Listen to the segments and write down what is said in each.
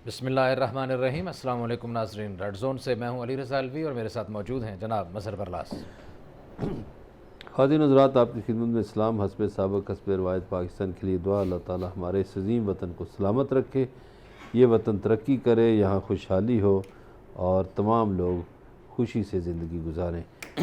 بسم اللہ الرحمن الرحیم۔ السلام علیکم ناظرین، ریڈ زون سے میں ہوں علی رضا الوی اور میرے ساتھ موجود ہیں جناب مظہر برلاس۔ خواتین حضرات، آپ کی خدمت میں اسلام حسب سابق حسب روایت پاکستان کے لیے دعا۔ اللہ تعالی ہمارے اس عظیم وطن کو سلامت رکھے، یہ وطن ترقی کرے، یہاں خوشحالی ہو اور تمام لوگ خوشی سے زندگی گزاریں۔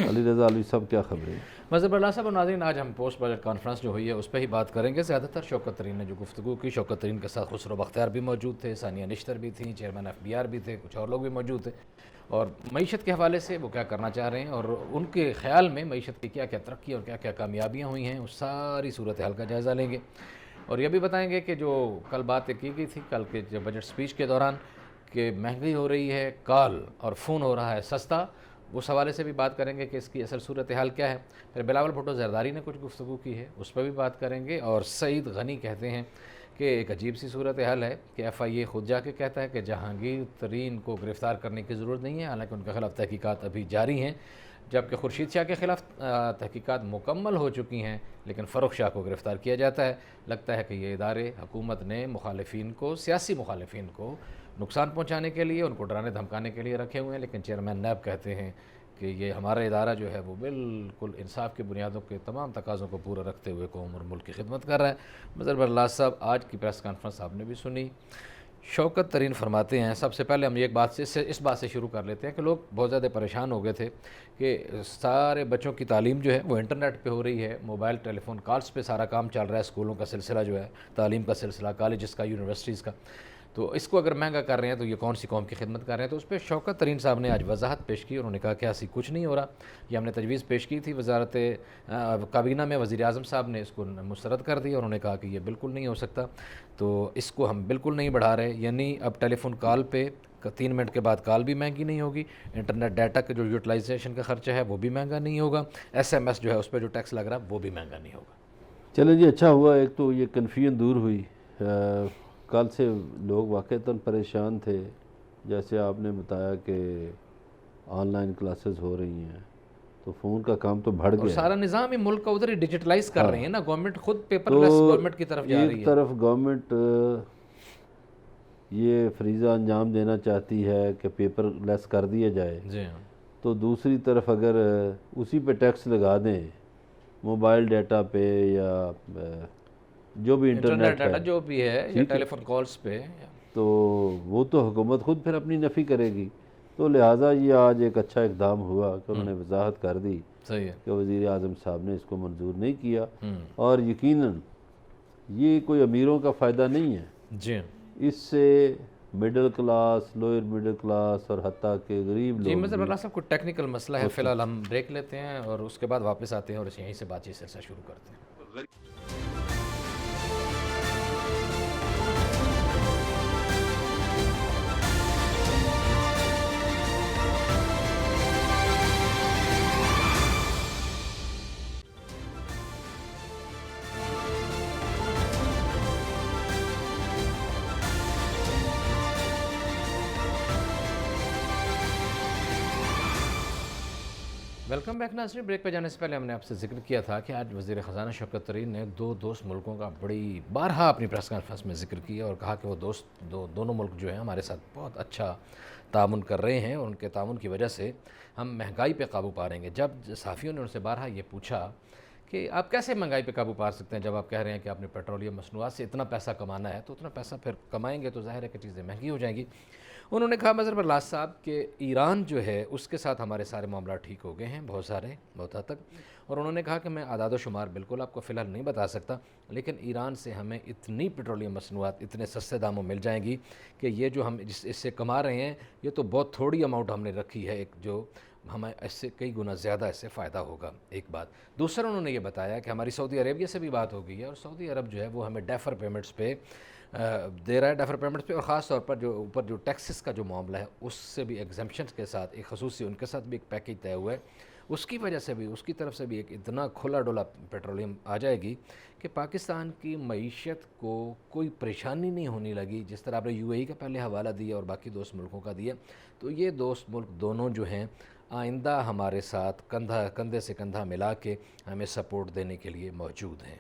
علی رضا الوی صاحب، کیا خبریں ہیں؟ مظہر برلاس صاحب اور ناظرین، آج ہم پوسٹ بجٹ کانفرنس جو ہوئی ہے اس پہ ہی بات کریں گے۔ زیادہ تر شوکت ترین نے جو گفتگو کی، شوکت ترین کے ساتھ خسرو بختیار بھی موجود تھے، ثانیہ نشتر بھی تھیں، چیئرمین FBR بھی تھے، کچھ اور لوگ بھی موجود تھے، اور معیشت کے حوالے سے وہ کیا کرنا چاہ رہے ہیں اور ان کے خیال میں معیشت کی کیا کیا ترقی اور کیا کیا کامیابیاں ہوئی ہیں، اس ساری صورتحال کا جائزہ لیں گے۔ اور یہ بھی بتائیں گے کہ جو کل بات کی گئی تھی کل کے جو بجٹ سپیچ کے دوران کہ مہنگائی ہو رہی ہے، کال اور فون ہو رہا ہے سستا، اس حوالے سے بھی بات کریں گے کہ اس کی اصل صورتحال کیا ہے۔ پھر بلاول بھٹو زرداری نے کچھ گفتگو کی ہے، اس پہ بھی بات کریں گے۔ اور سعید غنی کہتے ہیں کہ ایک عجیب سی صورتحال ہے کہ FIA خود جا کے کہتا ہے کہ جہانگیر ترین کو گرفتار کرنے کی ضرورت نہیں ہے، حالانکہ ان کے خلاف تحقیقات ابھی جاری ہیں، جبکہ خورشید شاہ کے خلاف تحقیقات مکمل ہو چکی ہیں، لیکن فروخ شاہ کو گرفتار کیا جاتا ہے۔ لگتا ہے کہ یہ ادارے حکومت نے مخالفین کو، سیاسی مخالفین کو نقصان پہنچانے کے لیے، ان کو ڈرانے دھمکانے کے لیے رکھے ہوئے ہیں، لیکن چیئرمین نیب کہتے ہیں کہ یہ ہمارا ادارہ جو ہے وہ بالکل انصاف کی بنیادوں کے تمام تقاضوں کو پورا رکھتے ہوئے قوم اور ملک کی خدمت کر رہا ہے۔ مظہر برلاس صاحب، آج کی پریس کانفرنس آپ نے بھی سنی۔ شوکت ترین فرماتے ہیں، سب سے پہلے ہم ایک بات سے اس بات سے شروع کر لیتے ہیں کہ لوگ بہت زیادہ پریشان ہو گئے تھے کہ سارے بچوں کی تعلیم جو ہے وہ انٹرنیٹ پہ ہو رہی ہے، موبائل ٹیلی فون کالز پہ سارا کام چل رہا ہے، اسکولوں کا سلسلہ جو ہے، تعلیم کا سلسلہ، کالجز کا، یونیورسٹیز کا، تو اس کو اگر مہنگا کر رہے ہیں تو یہ کون سی قوم کی خدمت کر رہے ہیں؟ تو اس پہ شوکت ترین صاحب نے آج وضاحت پیش کی، انہوں نے کہا کہ ایسی کچھ نہیں ہو رہا، یہ ہم نے تجویز پیش کی تھی، وزارت کابینہ میں وزیر اعظم صاحب نے اس کو مسترد کر دی، اور انہوں نے کہا کہ یہ بالکل نہیں ہو سکتا، تو اس کو ہم بالکل نہیں بڑھا رہے، یعنی اب ٹیلی فون کال پہ 3 منٹ کے بعد کال بھی مہنگی نہیں ہوگی، انٹرنیٹ ڈیٹا کا جو یوٹیلائزیشن کا خرچہ ہے وہ بھی مہنگا نہیں ہوگا، SMS جو ہے اس پہ جو ٹیکس لگ رہا ہے وہ بھی مہنگا نہیں ہوگا۔ چلیں جی، اچھا ہوا، ایک تو یہ کنفیوژن دور ہوئی۔ کل سے لوگ واقعتاً پریشان تھے، جیسے آپ نے بتایا کہ آن لائن کلاسز ہو رہی ہیں تو فون کا کام تو بڑھ اور گیا سارا نظام ہی ملک کا ادھر ہی ڈیجیٹلائز کر رہی ہے نا، گورنمنٹ خود پیپر تو لیس گورنمنٹ کی طرف جا رہی ایک ہے۔ طرف گورنمنٹ یہ فریضہ انجام دینا چاہتی ہے کہ پیپر لیس کر دیا جائے، جی ہاں، تو دوسری طرف اگر اسی پہ ٹیکس لگا دیں موبائل ڈیٹا پہ یا جو بھی انٹرنیٹ انٹرنیٹ ڈیٹا ہے، جو بھی ہے یا ٹھیک ہے، ٹیلی فون کالز پہ، تو وہ تو حکومت خود پھر اپنی نفی کرے گی، تو لہٰذا یہ آج ایک اچھا اقدام ہوا کہ انہوں نے وضاحت کر دی صحیح ہے۔ کہ وزیر اعظم صاحب نے اس کو منظور نہیں کیا، ہوں، اور یقیناً یہ کوئی امیروں کا فائدہ نہیں ہے، جی اس سے middle class, lower middle class اور حتیٰ کہ غریب جی، لوگ مظہر بھی اللہ صاحب کو ٹیکنیکل مسئلہ ہے، فی الحال ہم بریک لیتے ہیں اور اس کے بعد واپس آتے ہیں اور یہیں سے بات چیت سلسلہ شروع کرتے ہیں۔ ویلکم بیک ناظرین، بریک پہ جانے سے پہلے ہم نے آپ سے ذکر کیا تھا کہ آج وزیر خزانہ شوکت ترین نے دو دوست ملکوں کا بڑی بارہا اپنی پریس کانفرنس میں ذکر کیا اور کہا کہ وہ دونوں ملک جو ہیں ہمارے ساتھ بہت اچھا تعاون کر رہے ہیں اور ان کے تعاون کی وجہ سے ہم مہنگائی پہ قابو پا رہے ہیں۔ جب صحافیوں نے ان سے بارہا یہ پوچھا کہ آپ کیسے مہنگائی پہ قابو پا سکتے ہیں جب آپ کہہ رہے ہیں کہ آپ نے پیٹرولیم مصنوعات سے اتنا پیسہ کمانا ہے، تو اتنا پیسہ پھر کمائیں گے تو ظاہر ہے کہ چیزیں مہنگی ہو جائیں گی۔ انہوں نے کہا مظہر برلاس صاحب کہ ایران جو ہے اس کے ساتھ ہمارے سارے معاملات ٹھیک ہو گئے ہیں، بہت حد تک، اور انہوں نے کہا کہ میں اعداد و شمار بالکل آپ کو فی الحال نہیں بتا سکتا، لیکن ایران سے ہمیں اتنی پیٹرولیم مصنوعات اتنے سستے داموں مل جائیں گی کہ یہ جو ہم اس سے کما رہے ہیں یہ تو بہت تھوڑی اماؤنٹ ہم نے رکھی ہے، ایک جو ہمیں اس سے کئی گنا زیادہ اس سے فائدہ ہوگا، ایک بات۔ دوسرا انہوں نے یہ بتایا کہ ہماری سعودی عربیہ سے بھی بات ہو گئی ہے اور سعودی عرب جو ہے وہ ہمیں ڈیفر پیمنٹس پہ دے رہا ہے، ڈیفر پیمنٹس پہ، اور خاص طور پر جو اوپر جو ٹیکسز کا جو معاملہ ہے اس سے بھی ایگزمپشنز کے ساتھ ایک خصوصی ان کے ساتھ بھی ایک پیکیج طے ہوا ہے، اس کی وجہ سے بھی اس کی طرف سے بھی ایک اتنا کھلا ڈولا پیٹرولیم آ جائے گی کہ پاکستان کی معیشت کو کوئی پریشانی نہیں ہونے لگی، جس طرح آپ نے UAE کا پہلے حوالہ دیا اور باقی دوست ملکوں کا دیا، تو یہ دوست ملک دونوں جو ہیں آئندہ ہمارے ساتھ کندھے سے کندھا ملا کے ہمیں سپورٹ دینے کے لیے موجود ہیں۔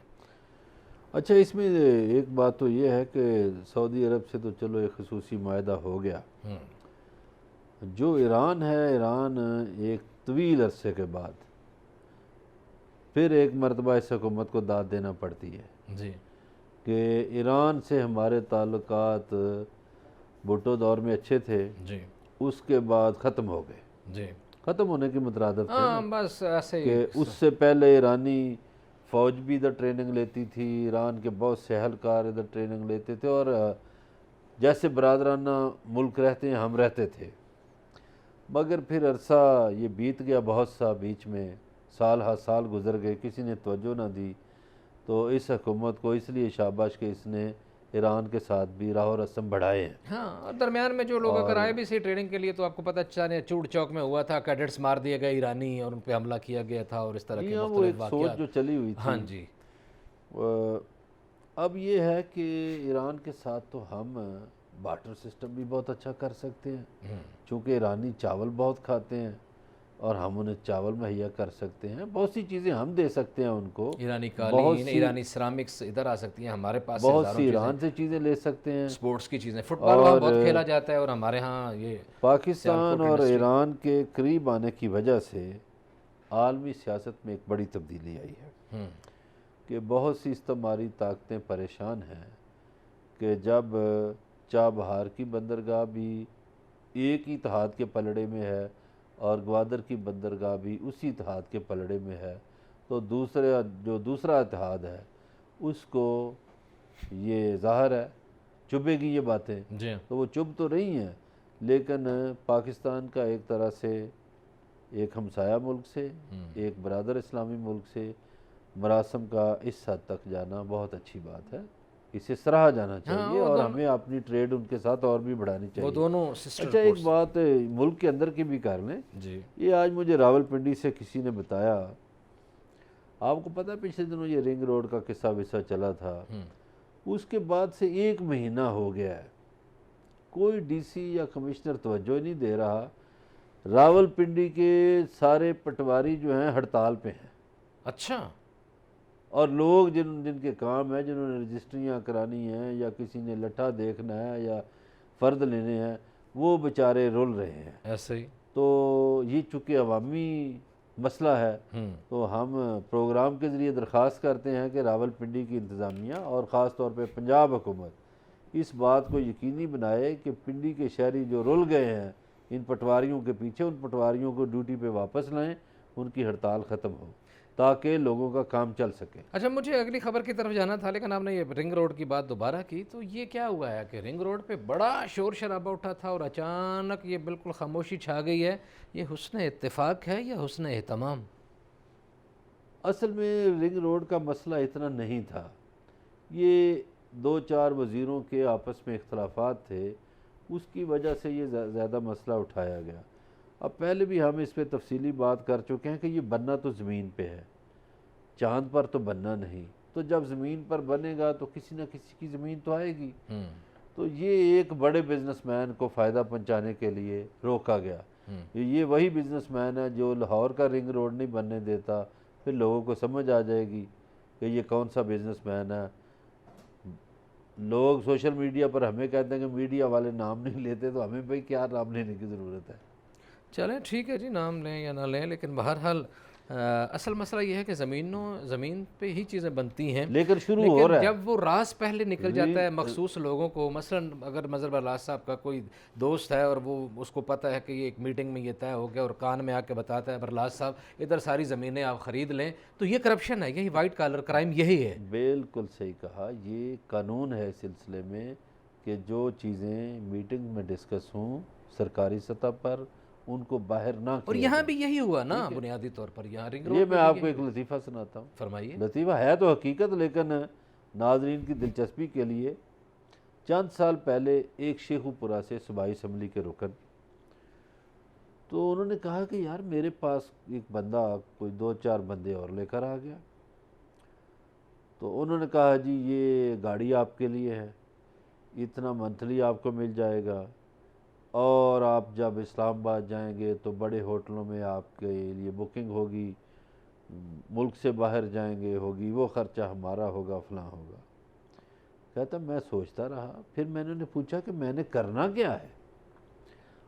اچھا، اس میں ایک بات تو یہ ہے کہ سعودی عرب سے تو چلو ایک خصوصی معاہدہ ہو گیا، جو ایران ہے، ایران ایک طویل عرصے کے بعد پھر ایک مرتبہ اس حکومت کو داد دینا پڑتی ہے جی کہ ایران سے ہمارے تعلقات بھٹو دور میں اچھے تھے، جی اس کے بعد ختم ہو گئے، جی ختم ہونے کی مترادف تھے نا، ہاں بس ایسے ہی کہ اس سے پہلے ایرانی فوج بھی ادھر ٹریننگ لیتی تھی، ایران کے بہت سے اہلکار ادھر ٹریننگ لیتے تھے، اور جیسے برادرانہ ملک رہتے ہیں ہم رہتے تھے، مگر پھر عرصہ یہ بیت گیا بہت سا، بیچ میں سال ہا سال گزر گئے، کسی نے توجہ نہ دی، تو اس حکومت کو اس لیے شاباش کہ اس نے ایران کے ساتھ بھی راہ و رسم بڑھائے ہیں۔ ہاں، اور درمیان میں جو لوگ اگر اور آئے بھی سی ٹریننگ کے لیے تو آپ کو پتہ چلا چوڑ چوک میں ہوا تھا، کیڈٹس مار دیے گئے ایرانی اور ان پہ حملہ کیا گیا تھا اور اس طرح جی کے ہاں، وہ مختلف ایک سوچ واقعات۔ جو چلی ہوئی ہاں تھی۔ جی اب یہ ہے کہ ایران کے ساتھ تو ہم بارٹر سسٹم بھی بہت اچھا کر سکتے ہیں، چونکہ ایرانی چاول بہت کھاتے ہیں اور ہم انہیں چاول مہیا کر سکتے ہیں، بہت سی چیزیں ہم دے سکتے ہیں ان کو، ایرانی بہت قالین، سی ایرانی سرامکس ادھر آ سکتی ہیں، ہمارے پاس سے بہت ہزاروں سی چیزیں، ایران سے چیزیں لے سکتے ہیں، سپورٹس کی چیزیں، فٹ بال وہاں اور بہت کھیلا جاتا ہے اور ہمارے ہاں یہ پاکستان سیالکوٹ اور انڈسٹری۔ ایران کے قریب آنے کی وجہ سے عالمی سیاست میں ایک بڑی تبدیلی آئی ہے کہ بہت سی استعماری طاقتیں پریشان ہیں کہ جب چابہار کی بندرگاہ بھی ایک ہی اتحاد کے پلڑے میں ہے اور گوادر کی بندرگاہ بھی اسی اتحاد کے پلڑے میں ہے، تو دوسرا اتحاد ہے اس کو یہ ظاہر ہے چبھے گی یہ باتیں، جی تو وہ چبھ تو رہی ہیں، لیکن پاکستان کا ایک طرح سے ایک ہمسایہ ملک سے، ایک برادر اسلامی ملک سے مراسم کا اس حد تک جانا بہت اچھی بات ہے، اسے سراہا جانا ہاں، چاہیے اور ہمیں اپنی ٹریڈ ان کے ساتھ اور بھی بڑھانی وہ چاہیے۔ دونوں سسٹر اچھا، ایک پورٹس۔ بات ملک کے اندر کی بھی کر لیں، جی یہ آج مجھے راول پنڈی سے کسی نے بتایا، آپ کو پتہ پچھلے دنوں یہ رنگ روڈ کا قصہ وصہ چلا تھا، اس کے بعد سے 1 مہینہ ہو گیا ہے، کوئی ڈی سی یا کمشنر توجہ نہیں دے رہا، راول پنڈی کے سارے پٹواری جو ہیں ہڑتال پہ ہیں، اچھا اور لوگ جن کے کام ہے، جنہوں نے رجسٹریاں کرانی ہیں یا کسی نے لٹھا دیکھنا ہے یا فرد لینے ہیں، وہ بیچارے رول رہے ہیں۔ ایسے ہی تو یہ چونکہ عوامی مسئلہ ہے، تو ہم پروگرام کے ذریعے درخواست کرتے ہیں کہ راول پنڈی کی انتظامیہ اور خاص طور پہ پنجاب حکومت اس بات کو یقینی بنائے کہ پنڈی کے شہری جو رل گئے ہیں ان پٹواریوں کے پیچھے، ان پٹواریوں کو ڈیوٹی پہ واپس لائیں، ان کی ہڑتال ختم ہو تاکہ لوگوں کا کام چل سکے۔ اچھا، مجھے اگلی خبر کی طرف جانا تھا لیکن آپ نے یہ رنگ روڈ کی بات دوبارہ کی، تو یہ کیا ہوا ہے کہ رنگ روڈ پہ بڑا شور شرابہ اٹھا تھا اور اچانک یہ بالکل خاموشی چھا گئی ہے، یہ حسن اتفاق ہے یا حسن اہتمام؟ اصل میں رنگ روڈ کا مسئلہ اتنا نہیں تھا، یہ 2-4 وزیروں کے آپس میں اختلافات تھے، اس کی وجہ سے یہ زیادہ مسئلہ اٹھایا گیا۔ اب پہلے بھی ہم اس پہ تفصیلی بات کر چکے ہیں کہ یہ بننا تو زمین پہ ہے، چاند پر تو بننا نہیں، تو جب زمین پر بنے گا تو کسی نہ کسی کی زمین تو آئے گی، تو یہ ایک بڑے بزنس مین کو فائدہ پہنچانے کے لیے روکا گیا۔ یہ وہی بزنس مین ہے جو لاہور کا رنگ روڈ نہیں بننے دیتا، پھر لوگوں کو سمجھ آ جائے گی کہ یہ کون سا بزنس مین ہے۔ لوگ سوشل میڈیا پر ہمیں کہتے ہیں کہ میڈیا والے نام نہیں لیتے، تو ہمیں بھائی کیا نام لینے کی ضرورت ہے؟ چلیں ٹھیک ہے جی، نام لیں یا نہ لیں، لیکن بہرحال اصل مسئلہ یہ ہے کہ زمین پہ ہی چیزیں بنتی ہیں، لیکن شروع ہو لیکن رہا ہے۔ جب وہ راز پہلے نکل جاتا ہے مخصوص لوگوں کو، مثلا اگر مظہر برلاس صاحب کا کوئی دوست ہے اور وہ اس کو پتہ ہے کہ یہ ایک میٹنگ میں یہ طے ہو گیا اور کان میں آ کے بتاتا ہے برلاس صاحب ادھر ساری زمینیں آپ خرید لیں، تو یہ کرپشن ہے، یہی وائٹ کالر کرائم یہی ہے۔ بالکل صحیح کہا، یہ قانون ہے اس سلسلے میں کہ جو چیزیں میٹنگ میں ڈسکس ہوں سرکاری سطح پر ان کو باہر نہ اور کیا یہاں جائے۔ بھی یہی ہوا نا بنیادی طور پر، یہاں رنگ روڈ یہ پہ میں بھی آپ کو یہی ایک ہوا۔ لطیفہ سناتا ہوں، فرمائیے۔ لطیفہ ہے تو حقیقت، لیکن ناظرین کی دلچسپی کے لیے، چند سال پہلے ایک شیخو پورہ سے صوبائی اسمبلی کے رکن، تو انہوں نے کہا کہ یار میرے پاس ایک بندہ کوئی 2-4 بندے اور لے کر آ گیا، تو انہوں نے کہا جی یہ گاڑی آپ کے لیے ہے، اتنا منتھلی آپ کو مل جائے گا، اور آپ جب اسلام آباد جائیں گے تو بڑے ہوٹلوں میں آپ کے لیے بکنگ ہوگی، ملک سے باہر جائیں گے، ہوگی وہ خرچہ ہمارا ہوگا، فلاں ہوگا۔ کہتا میں سوچتا رہا، پھر میں نے پوچھا کہ میں نے کرنا کیا ہے؟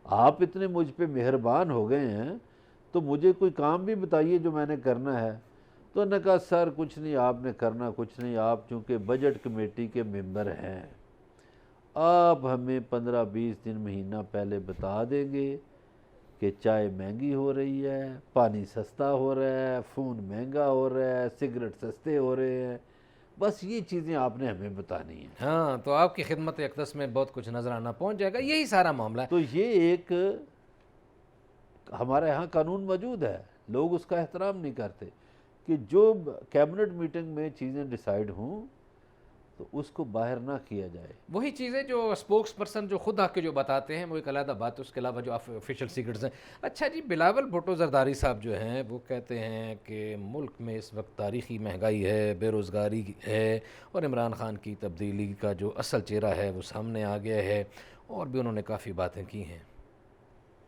آپ اتنے مجھ پہ مہربان ہو گئے ہیں تو مجھے کوئی کام بھی بتائیے جو میں نے کرنا ہے۔ تو انہوں نے کہا سر کچھ نہیں، آپ نے کرنا کچھ نہیں، آپ چونکہ بجٹ کمیٹی کے ممبر ہیں، آپ ہمیں 15-20 دن مہینہ پہلے بتا دیں گے کہ چائے مہنگی ہو رہی ہے، پانی سستا ہو رہا ہے، فون مہنگا ہو رہا ہے، سگریٹ سستے ہو رہے ہیں، بس یہ چیزیں آپ نے ہمیں بتانی ہیں۔ ہاں، تو آپ کی خدمت اقدس میں بہت کچھ نظرانہ پہنچ جائے گا، یہی سارا معاملہ ہے۔ تو یہ ایک ہمارے ہاں قانون موجود ہے، لوگ اس کا احترام نہیں کرتے کہ جو کیبنٹ میٹنگ میں چیزیں ڈیسائیڈ ہوں تو اس کو باہر نہ کیا جائے۔ وہی چیزیں جو اسپوکس پرسن جو خود آ کے جو بتاتے ہیں وہ ایک علیحدہ بات ہے، اس کے علاوہ جو آفیشیل سیکرٹس ہیں۔ اچھا جی، بلاول بھٹو زرداری صاحب جو ہیں وہ کہتے ہیں کہ ملک میں اس وقت تاریخی مہنگائی ہے، بے روزگاری ہے، اور عمران خان کی تبدیلی کا جو اصل چہرہ ہے وہ سامنے آ گیا ہے، اور بھی انہوں نے کافی باتیں کی ہیں۔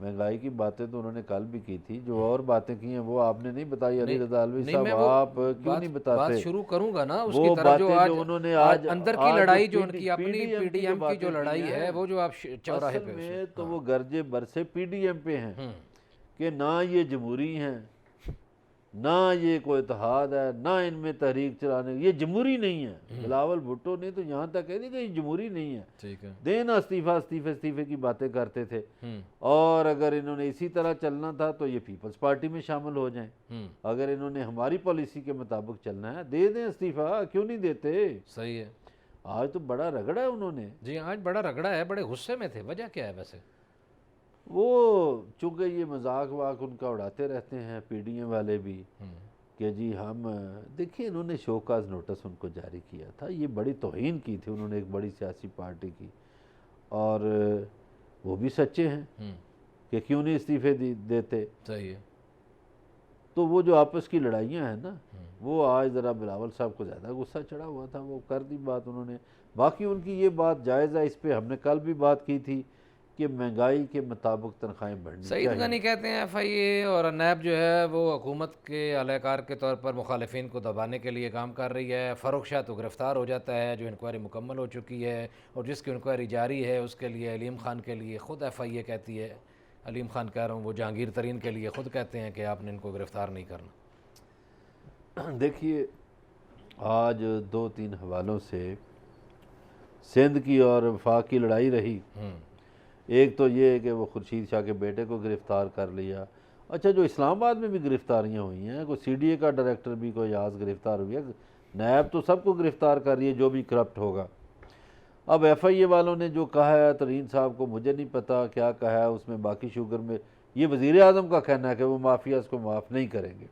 مہنگائی کی باتیں تو انہوں نے کل بھی کی تھی، جو اور باتیں کی ہیں وہ آپ نے نہیں بتائی علی رضا علوی نہیں، صاحب، میں وہ آپ کیوں نہیں بات بتاتے؟ شروع کروں گا نا اس کی وہ طرف جو باتیں آج جو انہوں نے آج اندر کی لڑائی جو ان کی اپنی پی پی ڈی ایم کی جو لڑائی ہے وہ جو آپ چوراہے اصل پہ میں تو وہ گرجے برسے پی ڈی ایم پہ ہیں کہ نہ یہ جمہوری ہیں، نہ یہ کوئی اتحاد ہے، نہ ان میں تحریک چلانے، یہ جمہوری نہیں ہے۔ بلاول بھٹو نے تو یہاں تک کہہ دی کہ یہ جمہوری نہیں ہے، ٹھیک ہے۔ دینا استعفے کی باتیں کرتے تھے، اور اگر انہوں نے اسی طرح چلنا تھا تو یہ پیپلز پارٹی میں شامل ہو جائیں، اگر انہوں نے ہماری پالیسی کے مطابق چلنا ہے دے دیں استعفیٰ، کیوں نہیں دیتے؟ صحیح ہے آج تو بڑا رگڑا ہے انہوں نے۔ جی، آج بڑا رگڑا ہے، بڑے غصے میں تھے، وجہ کیا ہے ویسے؟ وہ چونکہ یہ مذاق واق ان کا اڑاتے رہتے ہیں پی ڈی ایم والے بھی کہ جی ہم دیکھیں، انہوں نے شو کاز نوٹس ان کو جاری کیا تھا، یہ بڑی توہین کی تھی انہوں نے ایک بڑی سیاسی پارٹی کی، اور وہ بھی سچے ہیں کہ کیوں نہیں استعفے دیتے۔ صحیح ہے۔ تو وہ جو آپس کی لڑائیاں ہیں نا، وہ آج ذرا بلاول صاحب کو زیادہ غصہ چڑھا ہوا تھا، وہ کر دی بات انہوں نے۔ باقی ان کی یہ بات جائز ہے، اس پہ ہم نے کل بھی بات کی تھی کہ مہنگائی کے مطابق تنخواہیں بڑھنی چاہیے۔ سعید غنی کہتے ہیں ایف آئی اے اور نیب جو ہے وہ حکومت کے اہلکار کے طور پر مخالفین کو دبانے کے لیے کام کر رہی ہے۔ فاروق شاہ تو گرفتار ہو جاتا ہے، جو انکوائری مکمل ہو چکی ہے، اور جس کی انکوائری جاری ہے اس کے لیے علیم خان کے لیے خود ایف آئی اے کہتی ہے، علیم خان کہہ رہا ہوں، وہ جہانگیر ترین کے لیے خود کہتے ہیں کہ آپ نے ان کو گرفتار نہیں کرنا۔ دیکھیے، آج 2-3 حوالوں سے سندھ کی اور وفاق کی لڑائی رہی۔ ایک تو یہ ہے کہ وہ خورشید شاہ کے بیٹے کو گرفتار کر لیا۔ اچھا، جو اسلام آباد میں بھی گرفتاریاں ہوئی ہیں، کوئی سی ڈی اے کا ڈائریکٹر بھی کوئی آج گرفتار ہوئی ہے، نیب تو سب کو گرفتار کر رہی ہے جو بھی کرپٹ ہوگا۔ اب ایف آئی اے والوں نے جو کہا ہے ترین صاحب کو، مجھے نہیں پتا کیا کہا ہے اس میں، باقی شوگر میں یہ وزیر اعظم کا کہنا ہے کہ وہ مافیاز کو معاف نہیں کریں گے۔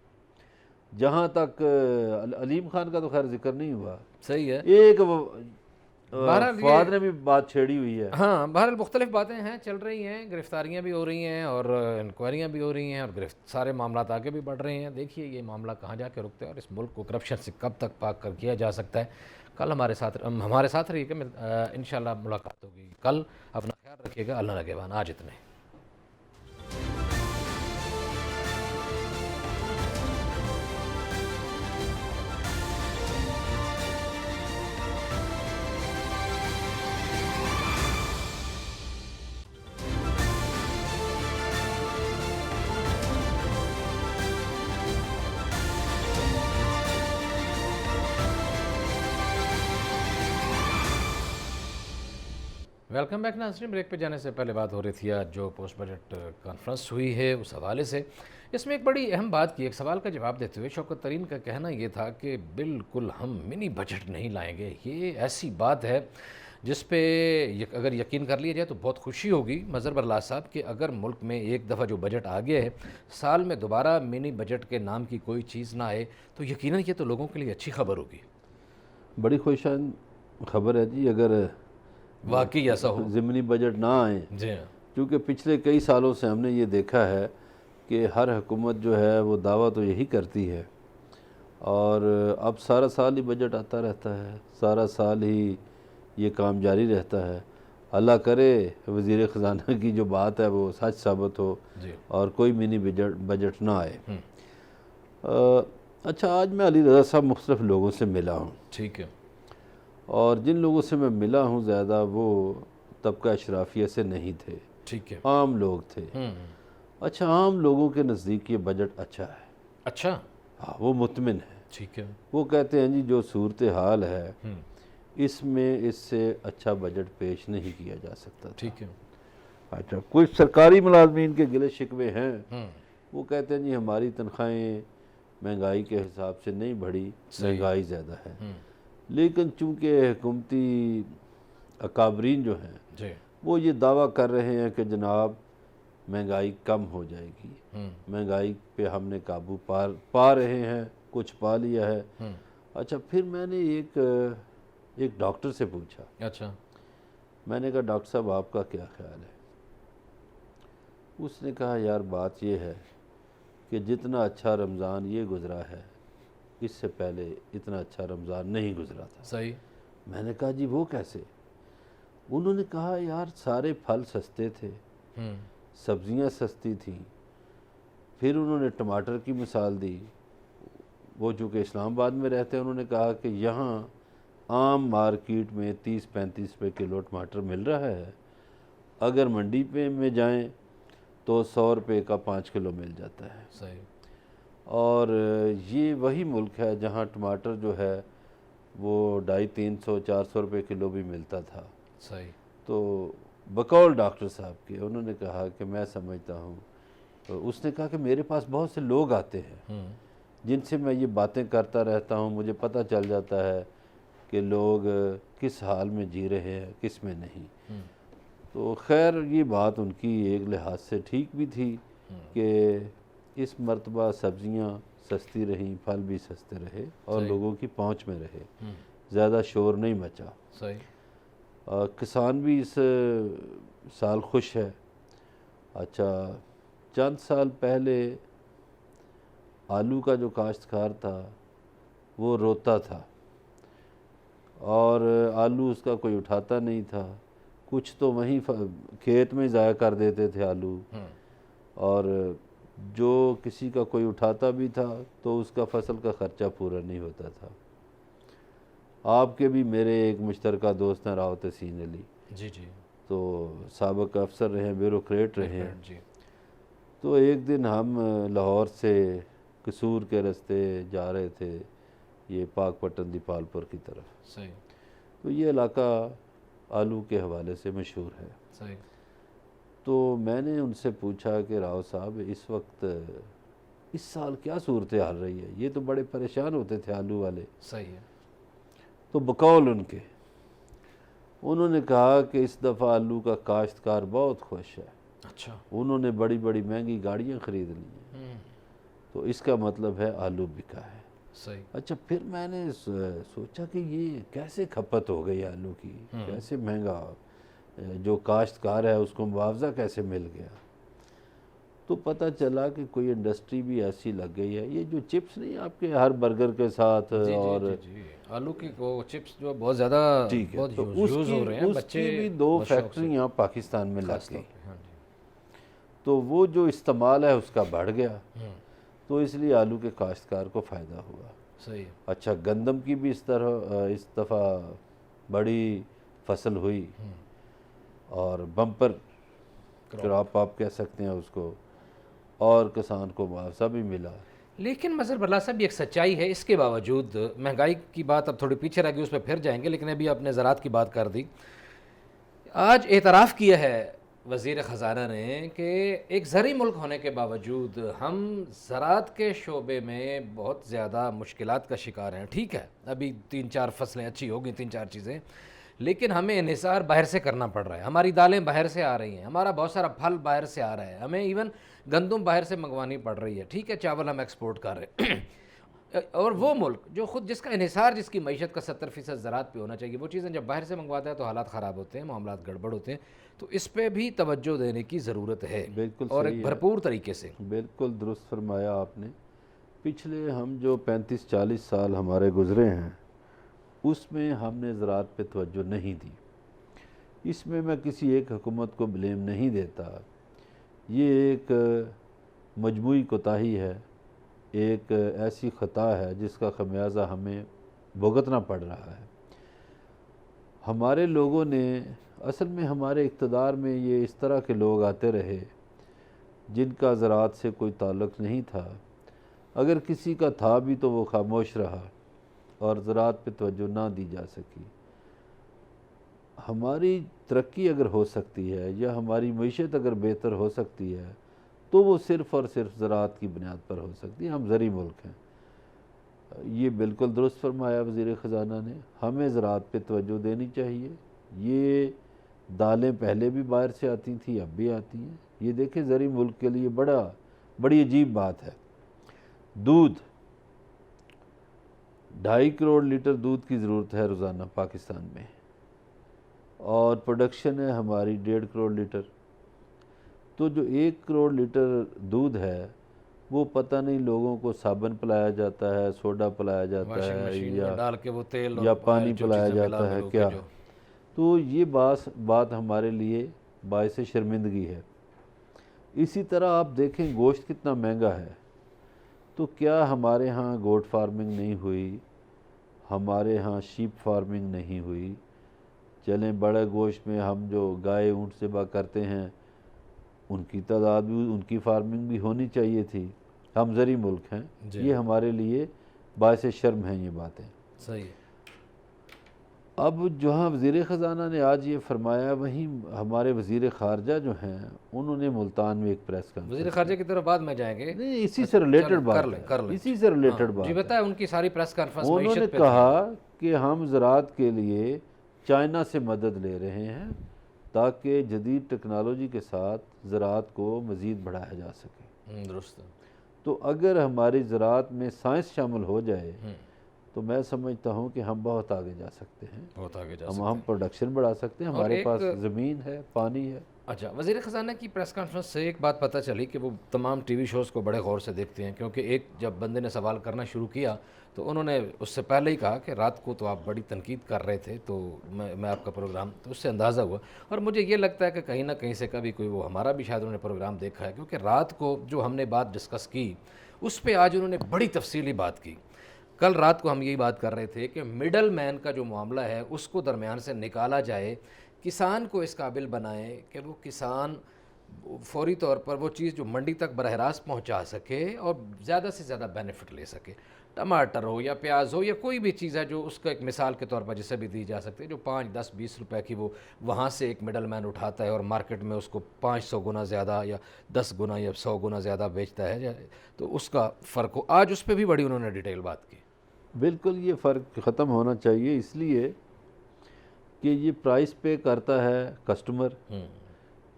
جہاں تک علیم خان کا تو خیر ذکر نہیں ہوا۔ صحیح ہے۔ ایک بہرحال فواد نے بھی بات چھیڑی ہوئی ہے۔ ہاں، بہرحال مختلف باتیں ہیں، چل رہی ہیں، گرفتاریاں بھی ہو رہی ہیں اور انکوائریاں بھی ہو رہی ہیں، اور سارے معاملات آگے بھی بڑھ رہے ہیں۔ دیکھیے یہ معاملہ کہاں جا کے رکتے ہیں اور اس ملک کو کرپشن سے کب تک پاک کر کیا جا سکتا ہے۔ کل ہمارے ساتھ رہیے کہ انشاءاللہ ملاقات ہوگی کل۔ اپنا خیال رکھیے گا، اللہ نگہبان۔ آج اتنے۔ ویلکم بیک ناظرین۔ بریک پہ جانے سے پہلے بات ہو رہی تھی آج جو پوسٹ بجٹ کانفرنس ہوئی ہے اس حوالے سے، اس میں ایک بڑی اہم بات کی، ایک سوال کا جواب دیتے ہوئے شوکت ترین کا کہنا یہ تھا کہ بالکل ہم منی بجٹ نہیں لائیں گے۔ یہ ایسی بات ہے جس پہ اگر یقین کر لیا جائے تو بہت خوشی ہوگی مظہر برلاس صاحب کہ اگر ملک میں ایک دفعہ جو بجٹ آ گیا ہے، سال میں دوبارہ منی بجٹ کے نام کی کوئی چیز نہ آئے تو یقیناً یہ تو لوگوں کے لیے اچھی خبر ہوگی۔ بڑی خوشان خبر ہے جی، اگر واقعی ایسا ہو، ضمنی بجٹ نہ آئیں، جی ہاں، کیونکہ پچھلے کئی سالوں سے ہم نے یہ دیکھا ہے کہ ہر حکومت جو ہے وہ دعویٰ تو یہی کرتی ہے، اور اب سارا سال ہی بجٹ آتا رہتا ہے، سارا سال ہی یہ کام جاری رہتا ہے۔ اللہ کرے وزیر خزانہ کی جو بات ہے وہ سچ ثابت ہو جی، اور کوئی منی بجٹ نہ آئے۔ اچھا، آج میں علی رضا صاحب مختلف لوگوں سے ملا ہوں، ٹھیک ہے. اور جن لوگوں سے میں ملا ہوں زیادہ وہ طبقہ اشرافیہ سے نہیں تھے، ٹھیک ہے. عام لوگ تھے. اچھا، عام لوگوں کے نزدیک یہ بجٹ اچھا ہے. اچھا. ہاں، وہ مطمئن ہے. ٹھیک ہے. وہ کہتے ہیں جی جو صورتحال ہے اس میں اس سے اچھا بجٹ پیش نہیں کیا جا سکتا تھا. ٹھیک ہے. اچھا، کچھ سرکاری ملازمین کے گلے شکوے ہیں. وہ کہتے ہیں جی ہماری تنخواہیں مہنگائی کے حساب سے نہیں بڑھی، مہنگائی زیادہ ہے. لیکن چونکہ حکومتی اکابرین جو ہیں جی. وہ یہ دعویٰ کر رہے ہیں کہ جناب مہنگائی کم ہو جائے گی، مہنگائی پہ ہم نے قابو پا رہے ہیں، کچھ پا لیا ہے. اچھا، پھر میں نے ایک ڈاکٹر سے پوچھا. اچھا. میں نے کہا ڈاکٹر صاحب آپ کا کیا خیال ہے؟ اس نے کہا یار بات یہ ہے کہ جتنا اچھا رمضان یہ گزرا ہے اس سے پہلے اتنا اچھا رمضان نہیں گزرا تھا. صحیح. میں نے کہا جی وہ کیسے؟ انہوں نے کہا یار سارے پھل سستے تھے، سبزیاں سستی تھیں. پھر انہوں نے ٹماٹر کی مثال دی. وہ چونکہ اسلام آباد میں رہتے ہیں، انہوں نے کہا کہ یہاں عام مارکیٹ میں 30-35 روپے کلو ٹماٹر مل رہا ہے، اگر منڈی پہ میں جائیں تو 100 روپے کا 5 کلو مل جاتا ہے. صحیح. اور یہ وہی ملک ہے جہاں ٹماٹر جو ہے وہ 250-300-400 روپے کلو بھی ملتا تھا. صحیح. تو بقول ڈاکٹر صاحب کے انہوں نے کہا کہ میں سمجھتا ہوں. اس نے کہا کہ میرے پاس بہت سے لوگ آتے ہیں جن سے میں یہ باتیں کرتا رہتا ہوں، مجھے پتہ چل جاتا ہے کہ لوگ کس حال میں جی رہے ہیں کس میں نہیں. تو خیر یہ بات ان کی ایک لحاظ سے ٹھیک بھی تھی کہ اس مرتبہ سبزیاں سستی رہیں، پھل بھی سستے رہے اور لوگوں کی پہنچ میں رہے، زیادہ شور نہیں مچا. صحیح. کسان بھی اس سال خوش ہے. اچھا، چند سال پہلے آلو کا جو کاشتکار تھا وہ روتا تھا اور آلو اس کا کوئی اٹھاتا نہیں تھا. کچھ تو وہیں کھیت میں ضائع کر دیتے تھے آلو، اور جو کسی کا کوئی اٹھاتا بھی تھا تو اس کا فصل کا خرچہ پورا نہیں ہوتا تھا. آپ کے بھی میرے ایک مشترکہ دوست ہیں راؤ تحسین علی، جی جی، تو سابق افسر رہے ہیں، بیوروکریٹ رہے ہیں. جی. تو ایک دن ہم لاہور سے قصور کے راستے جا رہے تھے یہ پاک پٹن دیپال پور کی طرف. صحیح. تو یہ علاقہ آلو کے حوالے سے مشہور ہے. صحیح. تو میں نے ان سے پوچھا کہ راؤ صاحب اس وقت اس سال کیا صورتحال رہی ہے؟ یہ تو بڑے پریشان ہوتے تھے آلو والے. صحیح ہے. تو بقول ان کے انہوں نے کہا کہ اس دفعہ آلو کا کاشتکار بہت خوش ہے. اچھا. انہوں نے بڑی بڑی مہنگی گاڑیاں خرید لی ہیں، تو اس کا مطلب ہے آلو بکا ہے. صحیح. اچھا، پھر میں نے سوچا کہ یہ کیسے کھپت ہو گئی آلو کی، کیسے مہنگا، جو کاشتکار ہے اس کو معاوضہ کیسے مل گیا. تو پتہ چلا کہ کوئی انڈسٹری بھی ایسی لگ گئی ہے. یہ جو چپس نہیں آپ کے ہر برگر کے ساتھ اور جی آلو کی وہ چپس جو بہت زیادہ ٹھیک ہے، بہت تو یوز ہو رہے ہیں، اس بچے کی بھی 2 فیکٹریاں پاکستان میں لگ گئی. تو وہ جو استعمال ہے اس کا بڑھ گیا، تو اس لیے آلو کے کاشتکار کو فائدہ ہوا. صحیح. اچھا، گندم کی بھی اس دفعہ بڑی فصل ہوئی اور بمپر کراپ آپ کہہ سکتے ہیں اس کو، اور کسان کو معاوضہ بھی ملا. لیکن مظہر بلّہ صاحب یہ ایک سچائی ہے، اس کے باوجود مہنگائی کی بات اب تھوڑی پیچھے رہ گئی، اس پہ پھر جائیں گے، لیکن ابھی آپ نے زراعت کی بات کر دی. آج اعتراف کیا ہے وزیر خزانہ نے کہ ایک زرعی ملک ہونے کے باوجود ہم زراعت کے شعبے میں بہت زیادہ مشکلات کا شکار ہیں. ٹھیک ہے، ابھی 3-4 فصلیں اچھی ہوگی، 3-4 چیزیں، لیکن ہمیں انحصار باہر سے کرنا پڑ رہا ہے. ہماری دالیں باہر سے آ رہی ہیں، ہمارا بہت سارا پھل باہر سے آ رہا ہے، ہمیں ایون گندم باہر سے منگوانی پڑ رہی ہے. ٹھیک ہے، چاول ہم ایکسپورٹ کر رہے ہیں اور وہ ملک جو خود جس کا انحصار جس کی معیشت کا 70% زراعت پہ ہونا چاہیے، وہ چیزیں جب باہر سے منگواتا ہے تو حالات خراب ہوتے ہیں، معاملات گڑبڑ ہوتے ہیں. تو اس پہ بھی توجہ دینے کی ضرورت ہے، بالکل اور صحیح ایک ہے، بھرپور طریقے سے. بالکل درست فرمایا آپ نے. پچھلے ہم جو 35-40 سال ہمارے گزرے ہیں اس میں ہم نے زراعت پہ توجہ نہیں دی. اس میں میں کسی ایک حکومت کو بلیم نہیں دیتا، یہ ایک مجموعی کوتاہی ہے ایک ایسی خطا ہے جس کا خمیازہ ہمیں بھگتنا پڑ رہا ہے۔ ہمارے لوگوں نے اصل میں ہمارے اقتدار میں یہ اس طرح کے لوگ آتے رہے جن کا زراعت سے کوئی تعلق نہیں تھا، اگر کسی کا تھا بھی تو وہ خاموش رہا اور زراعت پہ توجہ نہ دی جا سکی۔ ہماری ترقی اگر ہو سکتی ہے یا ہماری معیشت اگر بہتر ہو سکتی ہے تو وہ صرف اور صرف زراعت کی بنیاد پر ہو سکتی ہے۔ ہم زرعی ملک ہیں، یہ بالکل درست فرمایا وزیر خزانہ نے، ہمیں زراعت پہ توجہ دینی چاہیے۔ یہ دالیں پہلے بھی باہر سے آتی تھیں، اب بھی آتی ہیں۔ یہ دیکھیں زرعی ملک کے لیے بڑی عجیب بات ہے، دودھ 2.5 کروڑ لیٹر دودھ کی ضرورت ہے روزانہ پاکستان میں، اور پروڈکشن ہے ہماری 1.5 کروڑ لیٹر۔ تو جو 1 کروڑ لیٹر دودھ ہے وہ پتہ نہیں لوگوں کو صابن پلایا جاتا ہے، سوڈا پلایا جاتا واشنگ ہے، مشین میں ڈال کے وہ تیل یا اور پانی جو پلایا چیزیں جاتا ہے ملا کیا؟ کے جو تو یہ بات ہمارے لیے باعث شرمندگی ہے۔ اسی طرح آپ دیکھیں گوشت کتنا مہنگا ہے، تو کیا ہمارے ہاں گوٹ فارمنگ نہیں ہوئی، ہمارے ہاں شیپ فارمنگ نہیں ہوئی؟ چلیں بڑے گوشت میں ہم جو گائے اونٹ ذبح کرتے ہیں ان کی تعداد بھی، ان کی فارمنگ بھی ہونی چاہیے تھی۔ ہم زرعی ملک ہیں، جی یہ ہمارے لیے باعث شرم ہیں یہ باتیں۔ صحیح ہے۔ اب جہاں وزیر خزانہ نے آج یہ فرمایا، وہیں ہمارے وزیر خارجہ جو ہیں انہوں نے ملتان میں ایک پریس وزیر کانفرنس خارجہ کی طرف بعد میں جائیں گے، نہیں، اسی سے ریلیٹڈ بات کر ہے، لیں اسی سے ریلیٹڈ جی بات ہے۔ بتائیں ان کی ساری پریس کانفرنس انہوں نے معیشت پہ کہا کہ ہم زراعت کے لیے چائنا سے مدد لے رہے ہیں تاکہ جدید ٹیکنالوجی کے ساتھ زراعت کو مزید بڑھایا جا سکے۔ درست ہے۔ تو اگر ہماری زراعت میں سائنس شامل ہو جائے تو میں سمجھتا ہوں کہ ہم بہت آگے جا سکتے ہیں، بہت آگے جا ہم پروڈکشن بڑھا سکتے ہیں، ہمارے پاس زمین ہے، پانی ہے۔ اچھا، وزیر خزانہ کی پریس کانفرنس سے ایک بات پتہ چلی کہ وہ تمام ٹی وی شوز کو بڑے غور سے دیکھتے ہیں، کیونکہ ایک جب بندے نے سوال کرنا شروع کیا تو انہوں نے اس سے پہلے ہی کہا کہ رات کو تو آپ بڑی تنقید کر رہے تھے، تو میں آپ کا پروگرام، تو اس سے اندازہ ہوا، اور مجھے یہ لگتا ہے کہ کہیں نہ کہیں سے کبھی کوئی وہ ہمارا بھی شاید انہوں نے پروگرام دیکھا ہے، کیونکہ رات کو جو ہم نے بات ڈسکس کی اس پہ آج انہوں نے بڑی تفصیلی بات کی۔ کل رات کو ہم یہی بات کر رہے تھے کہ مڈل مین کا جو معاملہ ہے اس کو درمیان سے نکالا جائے، کسان کو اس قابل بنائے کہ وہ کسان فوری طور پر وہ چیز جو منڈی تک براہ راست پہنچا سکے اور زیادہ سے زیادہ بینیفٹ لے سکے۔ ٹماٹر ہو یا پیاز ہو یا کوئی بھی چیز ہے جو اس کا ایک مثال کے طور پر جسے بھی دی جا سکتی ہے، جو 5، 10، 20 روپے کی وہ وہاں سے ایک مڈل مین اٹھاتا ہے اور مارکیٹ میں اس کو 500 گنا زیادہ یا 10 گنا یا 100 گنا زیادہ بیچتا ہے، تو اس کا فرق ہو، آج اس پہ بھی بڑی انہوں نے ڈیٹیل بات کی۔ بالکل یہ فرق ختم ہونا چاہیے، اس لیے کہ یہ پرائس پے کرتا ہے کسٹمر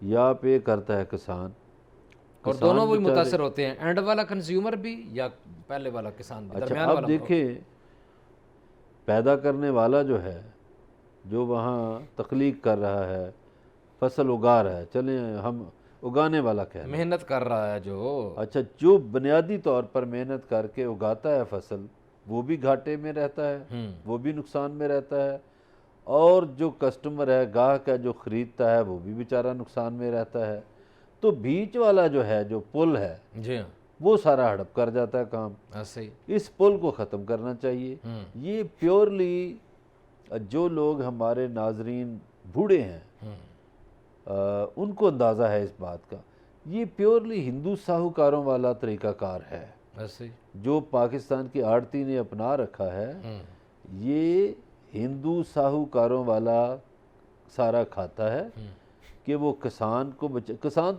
یا پے کرتا ہے کسان، اور دونوں وہی متاثر ہوتے ہیں، اینڈ والا کنزیومر بھی یا پہلے والا کسان بھی، درمیان اچھا والا۔ اب دیکھیں پیدا کرنے والا جو ہے، جو وہاں تخلیق کر رہا ہے، فصل اگا رہا ہے، چلیں ہم اگانے والا کہہ رہے ہیں، محنت کر رہا ہے جو، اچھا جو بنیادی طور پر محنت کر کے اگاتا ہے فصل، وہ بھی گھاٹے میں رہتا ہے، وہ بھی نقصان میں رہتا ہے، اور جو کسٹمر ہے، گاہک ہے جو خریدتا ہے، وہ بھی بیچارہ نقصان میں رہتا ہے۔ تو بیچ والا جو ہے، جو پل ہے، جی ہاں، وہ سارا ہڑپ کر جاتا ہے کام۔ ایسے ہی اس پل کو ختم کرنا چاہیے۔ یہ پیورلی جو لوگ ہمارے ناظرین بوڑھے ہیں ان کو اندازہ ہے اس بات کا، یہ پیورلی ہندو ساہوکاروں والا طریقہ کار ہے ایسے ہی جو پاکستان کی آڑتی نے اپنا رکھا ہے۔ یہ ہندو ساہوکاروں والا سارا کھاتا ہے کہ وہ کسان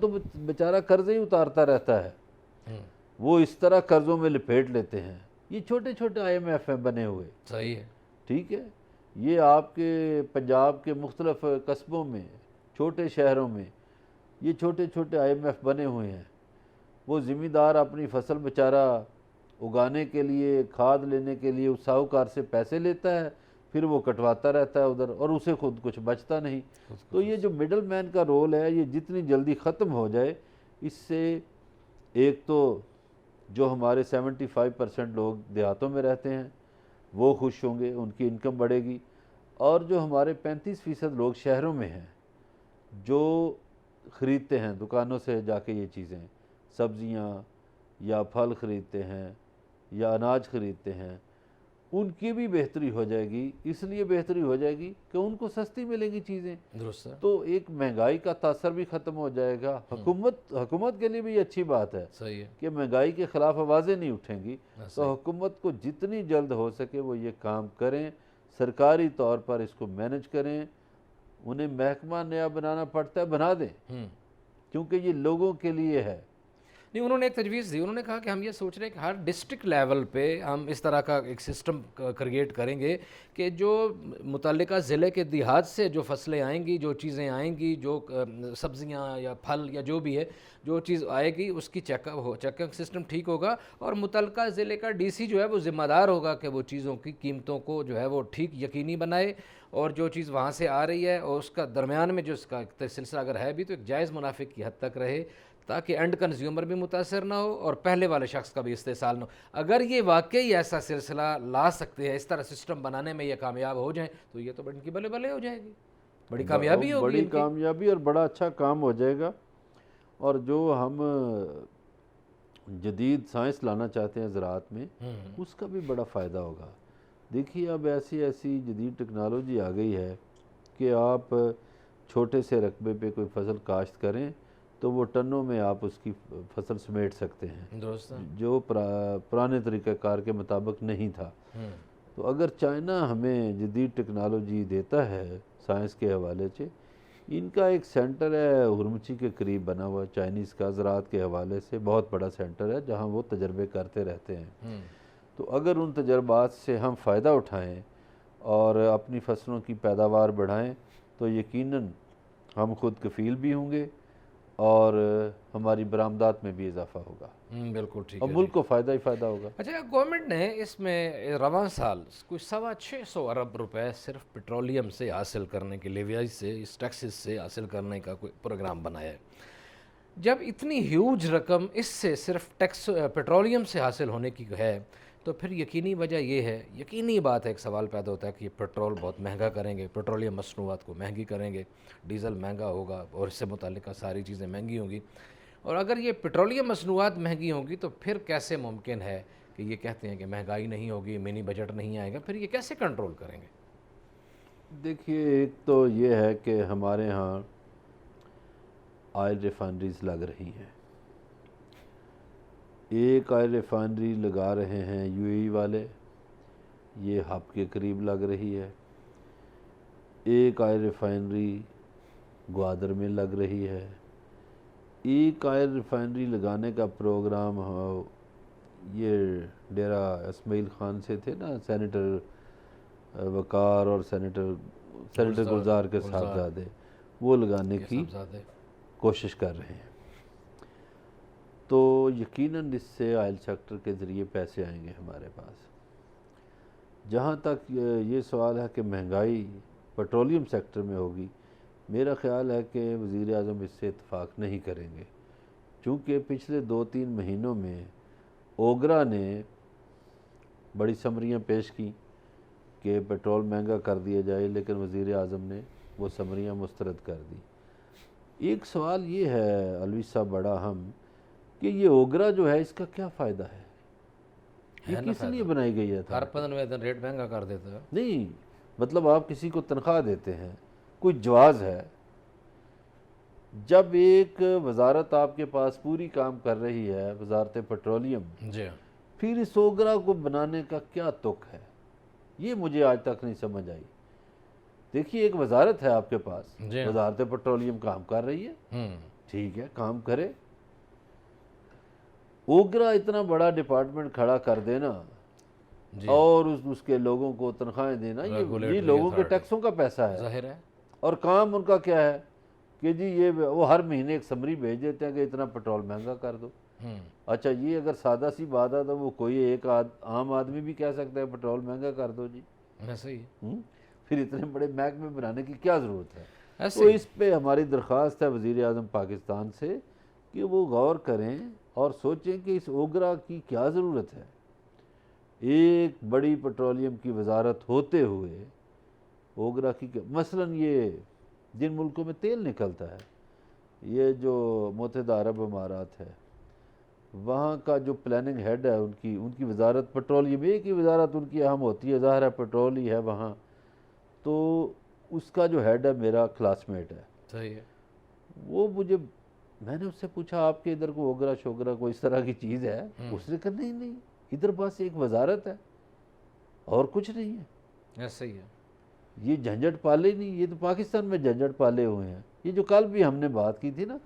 تو بیچارہ قرضے ہی اتارتا رہتا ہے، وہ اس طرح قرضوں میں لپیٹ لیتے ہیں۔ یہ چھوٹے چھوٹے IMF ہیں بنے ہوئے، صحیح ہے، ٹھیک ہے، یہ آپ کے پنجاب کے مختلف قصبوں میں، چھوٹے شہروں میں یہ چھوٹے چھوٹے IMF بنے ہوئے ہیں۔ وہ زمیندار اپنی فصل بیچارہ اگانے کے لیے، کھاد لینے کے لیے اس ساہوکار سے پیسے لیتا ہے، پھر وہ کٹواتا رہتا ہے ادھر، اور اسے خود کچھ بچتا نہیں۔ تو یہ جو مڈل مین کا رول ہے، یہ جتنی جلدی ختم ہو جائے، اس سے ایک تو جو ہمارے 75% لوگ دیہاتوں میں رہتے ہیں وہ خوش ہوں گے، ان کی انکم بڑھے گی، اور جو ہمارے 35% لوگ شہروں میں ہیں جو خریدتے ہیں دکانوں سے جا کے یہ چیزیں، سبزیاں یا پھل خریدتے ہیں یا اناج خریدتے ہیں ان کی بھی بہتری ہو جائے گی. اس لیے بہتری ہو جائے گی کہ ان کو سستی ملیں گی چیزیں, درست ہے. تو ایک مہنگائی کا تاثر بھی ختم ہو جائے گا. حکومت کے لیے بھی یہ اچھی بات ہے صحیح ہے. کہ مہنگائی کے خلاف آوازیں نہیں اٹھیں گی, تو حکومت کو جتنی جلد ہو سکے وہ یہ کام کریں, سرکاری طور پر اس کو مینج کریں. انہیں محکمہ نیا بنانا پڑتا ہے, بنا دیں, کیونکہ یہ لوگوں کے لیے ہے. نہیں, انہوں نے ایک تجویز دی, انہوں نے کہا کہ ہم یہ سوچ رہے ہیں کہ ہر ڈسٹرکٹ لیول پہ ہم اس طرح کا ایک سسٹم کریٹ کریں گے کہ جو متعلقہ ضلع کے دیہات سے جو فصلیں آئیں گی, جو چیزیں آئیں گی, جو سبزیاں یا پھل یا جو بھی ہے جو چیز آئے گی اس کی چیکنگ سسٹم ٹھیک ہوگا, اور متعلقہ ضلع کا ڈی سی جو ہے وہ ذمہ دار ہوگا کہ وہ چیزوں کی قیمتوں کو جو ہے وہ ٹھیک یقینی بنائے, اور جو چیز وہاں سے آ رہی ہے اور اس کا درمیان میں جو اس کا سلسلہ اگر ہے بھی تو ایک جائز منافع کی حد تک رہے, تاکہ اینڈ کنزیومر بھی متاثر نہ ہو اور پہلے والے شخص کا بھی استحصال نہ ہو. اگر یہ واقعی ایسا سلسلہ لا سکتے ہیں, اس طرح سسٹم بنانے میں یہ کامیاب ہو جائیں, تو یہ تو ان کی بلے بلے ہو جائے گی, بڑی کامیابی ہوگی, بڑی کامیابی اور بڑا اچھا کام ہو جائے گا. اور جو ہم جدید سائنس لانا چاہتے ہیں زراعت میں, اس کا بھی بڑا فائدہ ہوگا. دیکھیے اب ایسی جدید ٹیکنالوجی آ گئی ہے کہ آپ چھوٹے سے رقبے پہ کوئی فصل کاشت کریں تو وہ ٹنوں میں آپ اس کی فصل سمیٹ سکتے ہیں, جو پرانے طریقہ کار کے مطابق نہیں تھا. تو اگر چائنا ہمیں جدید ٹیکنالوجی دیتا ہے سائنس کے حوالے سے, ان کا ایک سینٹر ہے ہرمچی کے قریب بنا ہوا چائنیز کا, زراعت کے حوالے سے بہت بڑا سینٹر ہے جہاں وہ تجربے کرتے رہتے ہیں. تو اگر ان تجربات سے ہم فائدہ اٹھائیں اور اپنی فصلوں کی پیداوار بڑھائیں تو یقیناً ہم خود کفیل بھی ہوں گے اور ہماری برآمدات میں بھی اضافہ ہوگا. بالکل ٹھیک اور ہے. ملک کو فائدہ ہی فائدہ ہوگا. اچھا, گورنمنٹ نے اس میں رواں سال کچھ 625 ارب روپے صرف پیٹرولیم سے حاصل کرنے کے لیویج سے, اس ٹیکسز سے حاصل کرنے کا کوئی پروگرام بنایا ہے. جب اتنی ہیوج رقم اس سے صرف ٹیکس پیٹرولیم سے حاصل ہونے کی ہے, تو پھر یقینی وجہ یہ ہے, یقینی بات ہے, ایک سوال پیدا ہوتا ہے کہ یہ پیٹرول بہت مہنگا کریں گے, پیٹرولیم مصنوعات کو مہنگی کریں گے, ڈیزل مہنگا ہوگا اور اس سے متعلقہ ساری چیزیں مہنگی ہوں گی. اور اگر یہ پیٹرولیم مصنوعات مہنگی ہوں گی تو پھر کیسے ممکن ہے کہ یہ کہتے ہیں کہ مہنگائی نہیں ہوگی, منی بجٹ نہیں آئے گا, پھر یہ کیسے کنٹرول کریں گے؟ دیکھیے, ایک تو یہ ہے کہ ہمارے ہاں آئل ریفائنریز لگ رہی ہیں. ایک آئل ریفائنری لگا رہے ہیں یو اے ای والے, یہ ہب کے قریب لگ رہی ہے. ایک آئل ریفائنری گوادر میں لگ رہی ہے. ایک آئل ریفائنری لگانے کا پروگرام یہ ڈیرہ اسماعیل خان سے تھے نا, سینیٹر وقار اور سینیٹر گلزار کے صاحبزادے, وہ لگانے کی کوشش کر رہے ہیں. تو یقیناً اس سے آئل سیکٹر کے ذریعے پیسے آئیں گے ہمارے پاس. جہاں تک یہ سوال ہے کہ مہنگائی پیٹرولیم سیکٹر میں ہوگی, میرا خیال ہے کہ وزیر اعظم اس سے اتفاق نہیں کریں گے, چونکہ پچھلے 2-3 مہینوں میں اوگرا نے بڑی سمریاں پیش کی کہ پیٹرول مہنگا کر دیا جائے, لیکن وزیر اعظم نے وہ سمریاں مسترد کر دی. ایک سوال یہ ہے علوی صاحب بڑا اہم کہ یہ اوگرا جو ہے اس کا کیا فائدہ ہے, یہ کس لیے بنائی گئی ہے؟ ہر 15 دن ریٹ مہنگا کر دیتا ہے. نہیں, مطلب آپ کسی کو تنخواہ دیتے ہیں, کوئی جواز ہے. جب ایک وزارت آپ کے پاس پوری کام کر رہی ہے, وزارت پیٹرولیم, جی, پھر اس اوگرا کو بنانے کا کیا تک ہے, یہ مجھے آج تک نہیں سمجھ آئی. دیکھیے, ایک وزارت ہے آپ کے پاس, وزارت پیٹرولیم کام کر رہی ہے, ٹھیک ہے, کام کرے. اوگرا اتنا بڑا ڈپارٹمنٹ کھڑا کر دینا اور اس کے لوگوں کو تنخواہیں دینا, یہ لوگوں کے ٹیکسوں کا پیسہ ہے. ظاہر ہے. اور کام ان کا کیا ہے کہ جی یہ وہ ہر مہینے ایک سمری بھیج دیتے ہیں کہ اتنا پیٹرول مہنگا کر دو. اچھا, یہ اگر سادہ سی بات ہے تو وہ کوئی ایک عام آدمی بھی کہہ سکتا ہے پیٹرول مہنگا کر دو جی. صحیح. پھر اتنے بڑے محکمے بنانے کی کیا ضرورت ہے؟ تو اس پہ ہماری درخواست ہے وزیر اعظم پاکستان سے کہ وہ غور کریں اور سوچیں کہ اس اوگرا کی کیا ضرورت ہے. ایک بڑی پیٹرولیم کی وزارت ہوتے ہوئے اوگرا کی مثلاً یہ جن ملکوں میں تیل نکلتا ہے, یہ جو متحدہ عرب امارات ہے, وہاں کا جو پلاننگ ہیڈ ہے ان کی وزارت پیٹرولیم، ایک ہی وزارت ان کی اہم ہوتی ہے، ظاہر ہے پیٹرول ہی ہے وہاں، تو اس کا جو ہیڈ ہے میرا کلاس میٹ ہے، صحیح ہے، وہ میں نے اس سے پوچھا آپ کے ادھر کو اوگرا شوگرا کوئی اس طرح کی چیز ہے؟ اس نے کہا نہیں ادھر بس ایک وزارت ہے اور کچھ نہیں ہے، ایسا ہی ہے، یہ جھنجھٹ پالے نہیں، یہ تو پاکستان میں جھنجھٹ پالے ہوئے ہیں۔ یہ جو کل بھی ہم نے بات کی تھی نا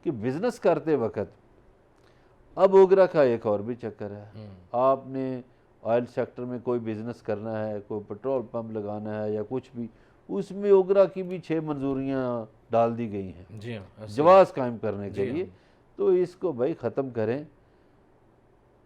کہ بزنس کرتے وقت اب اوگرا کا ایک اور بھی چکر ہے، آپ نے آئل سیکٹر میں کوئی بزنس کرنا ہے، کوئی پیٹرول پمپ لگانا ہے یا کچھ بھی، اس میں اوگرا کی بھی 6 منظوریاں ڈال دی گئی ہیں جی ہاں، جواز قائم کرنے کے لیے، تو اس کو بھائی ختم کریں،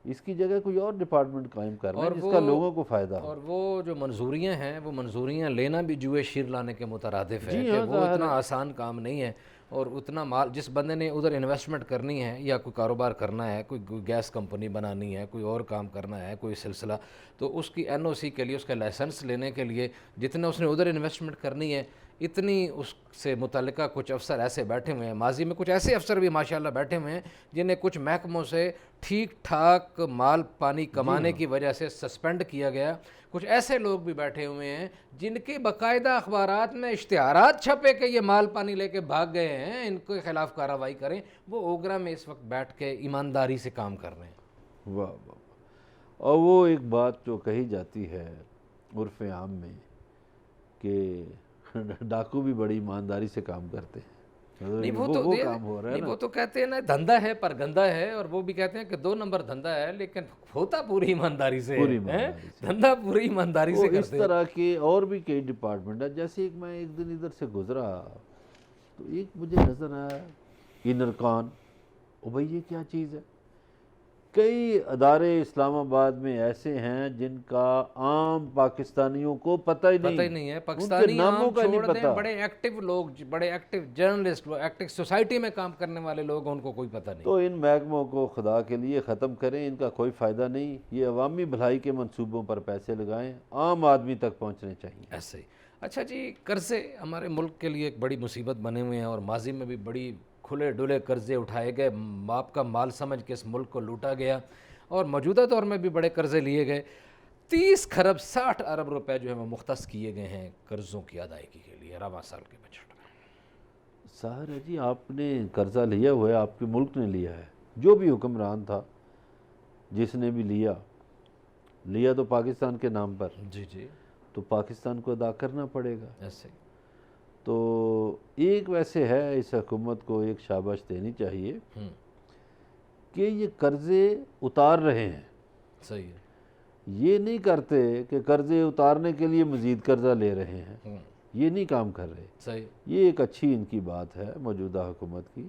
اس کی جگہ کوئی اور ڈپارٹمنٹ قائم کر لیں جس کا لوگوں کو فائدہ ہو۔ اور وہ جو منظوریاں ہیں وہ منظوریاں لینا بھی جوئے شیر لانے کے مترادف ہے جی کہ ہاں، وہ اتنا آسان کام نہیں ہے، اور اتنا مال جس بندے نے ادھر انویسٹمنٹ کرنی ہے یا کوئی کاروبار کرنا ہے، کوئی گیس کمپنی بنانی ہے، کوئی اور کام کرنا ہے، کوئی سلسلہ، تو اس کی این او سی کے لیے، اس کا لائسنس لینے کے لیے جتنا اس نے ادھر انویسٹمنٹ کرنی ہے، اتنی اس سے متعلقہ کچھ افسر ایسے بیٹھے ہوئے ہیں، ماضی میں کچھ ایسے افسر بھی ماشاءاللہ بیٹھے ہوئے ہیں جنہیں کچھ محکموں سے ٹھیک ٹھاک مال پانی کمانے کی وجہ سے سسپینڈ کیا گیا، کچھ ایسے لوگ بھی بیٹھے ہوئے ہیں جن کے باقاعدہ اخبارات میں اشتہارات چھپے کہ یہ مال پانی لے کے بھاگ گئے ہیں، ان کے خلاف کارروائی کریں، وہ اوگرا میں اس وقت بیٹھ کے ایمانداری سے کام کر رہے ہیں۔ واہ واہ، اور وہ ایک بات جو کہی جاتی ہے عرف عام میں کہ ڈاکو بھی بڑی ایمانداری سے کام کرتے ہیں، نہیں وہ کام ہو رہا ہے نہیں، نا۔ وہ تو کہتے ہیں نا دھندا ہے پر گندا ہے، اور وہ بھی کہتے ہیں کہ 2 نمبر دھندا ہے لیکن ہوتا پوری ایمانداری سے پوری ہے، ایمانداری سے، دھندا پوری ایمانداری سے اس کرتے ہیں۔ طرح کے اور بھی کئی ڈپارٹمنٹ ہیں، جیسے میں ایک دن ادھر سے گزرا تو ایک مجھے نظر آیا انرکان، او بھائی یہ کیا چیز ہے؟ کئی ادارے اسلام آباد میں ایسے ہیں جن کا عام پاکستانیوں کو پتہ ہی نہیں ہے، ان کے پاکستانی ناموں عام کا نہیں چھوڑ دیں، پتہ، بڑے ایکٹیو لوگ، بڑے ایکٹیو جرنلسٹ، ایکٹیو سوسائٹی میں کام کرنے والے لوگ، ان کو کوئی پتہ نہیں۔ تو ان محکموں کو خدا کے لیے ختم کریں، ان کا کوئی فائدہ نہیں، یہ عوامی بھلائی کے منصوبوں پر پیسے لگائیں، عام آدمی تک پہنچنے چاہیے۔ ایسے ہی۔ اچھا جی، قرضے ہمارے ملک کے لیے ایک بڑی مصیبت بنے ہوئے ہیں، اور ماضی میں بھی بڑی کھلے ڈلے قرضے اٹھائے گئے، باپ کا مال سمجھ کے اس ملک کو لوٹا گیا، اور موجودہ دور میں بھی بڑے قرضے لیے گئے۔ 30 خرب 60 ارب روپے جو ہیں وہ مختص کیے گئے ہیں قرضوں کی ادائیگی کے لیے رواں سال کے بجٹ میں۔ ظاہر ہے جی، آپ نے قرضہ لیا ہوا ہے، آپ کے ملک نے لیا ہے، جو بھی حکمران تھا جس نے بھی لیا تو پاکستان کے نام پر، جی جی، تو پاکستان کو ادا کرنا پڑے گا۔ ایسے ہی۔ تو ایک ویسے ہے اس حکومت کو ایک شاباش دینی چاہیے کہ یہ قرضے اتار رہے ہیں، صحیح ہے، یہ نہیں کرتے کہ قرضے اتارنے کے لیے مزید قرضہ لے رہے ہیں، یہ نہیں کام کر رہے، صحیح۔ یہ ایک اچھی ان کی بات ہے موجودہ حکومت کی،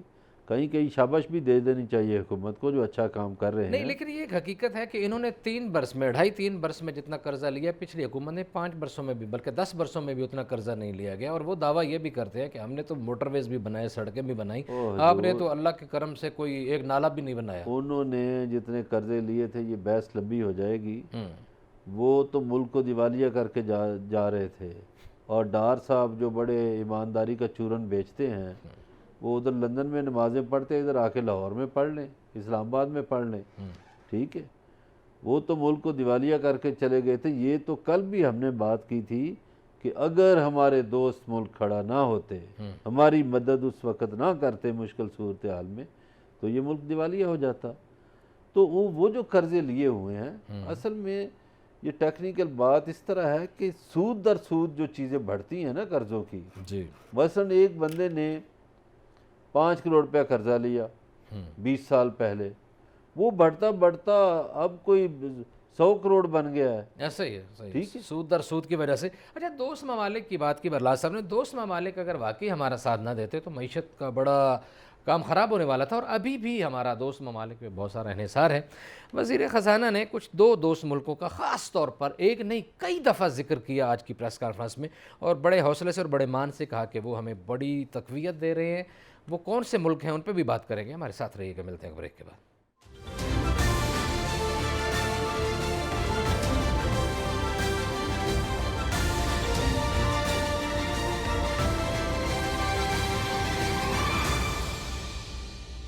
کہیں شاباش بھی دے دینی چاہیے حکومت کو جو اچھا کام کر رہے نہیں، ہیں۔ لیکن یہ ایک حقیقت ہے کہ انہوں نے 3 برس میں 2.5-3 برس میں جتنا قرضہ لیا، پچھلی حکومت نے 5 برسوں میں بھی، بلکہ 10 برسوں میں بھی اتنا قرضہ نہیں لیا گیا، اور وہ دعویٰ یہ بھی کرتے ہیں کہ ہم نے تو موٹر ویز بھی بنائے، سڑکیں بھی بنائیں، آپ نے تو اللہ کے کرم سے کوئی ایک نالا بھی نہیں بنایا۔ انہوں نے جتنے قرضے لیے تھے، یہ بحث لمبی ہو جائے گی، وہ تو ملک کو دیوالیہ کر کے جا رہے تھے، اور ڈار صاحب جو بڑے ایمانداری کا چورن بیچتے ہیں، وہ ادھر لندن میں نمازیں پڑھتے، ادھر آ کے لاہور میں پڑھ لیں، اسلام آباد میں پڑھ لیں، ٹھیک ہے، وہ تو ملک کو دیوالیہ کر کے چلے گئے تھے۔ یہ تو کل بھی ہم نے بات کی تھی کہ اگر ہمارے دوست ملک کھڑا نہ ہوتے، ہماری مدد اس وقت نہ کرتے مشکل صورتحال میں، تو یہ ملک دیوالیہ ہو جاتا۔ تو وہ جو قرضے لیے ہوئے ہیں، اصل میں یہ ٹیکنیکل بات اس طرح ہے کہ سود در سود جو چیزیں بڑھتی ہیں نا قرضوں کی، جی، مثلاً ایک بندے نے 5 کروڑ روپیہ قرضہ لیا 20 سال پہلے، وہ بڑھتا بڑھتا اب کوئی 100 کروڑ بن گیا ہے۔ ایسا ہی ہے، ٹھیک صحیح، ہے، سود در سود کی وجہ سے۔ اچھا، دوست ممالک کی بات کی برلا صاحب نے، دوست ممالک اگر واقعی ہمارا ساتھ نہ دیتے تو معیشت کا بڑا کام خراب ہونے والا تھا، اور ابھی بھی ہمارا دوست ممالک میں بہت سارا انحصار ہے۔ وزیر خزانہ نے کچھ 2 دوست ملکوں کا خاص طور پر ایک نہیں کئی دفعہ ذکر کیا آج کی پریس کانفرنس میں، اور بڑے حوصلے سے اور بڑے مان سے کہا کہ وہ ہمیں بڑی تقویت دے رہے ہیں۔ وہ کون سے ملک ہیں ان پہ بھی بات کریں گے، ہمارے ساتھ رہیے گا، ملتے ہیں بریک کے بعد۔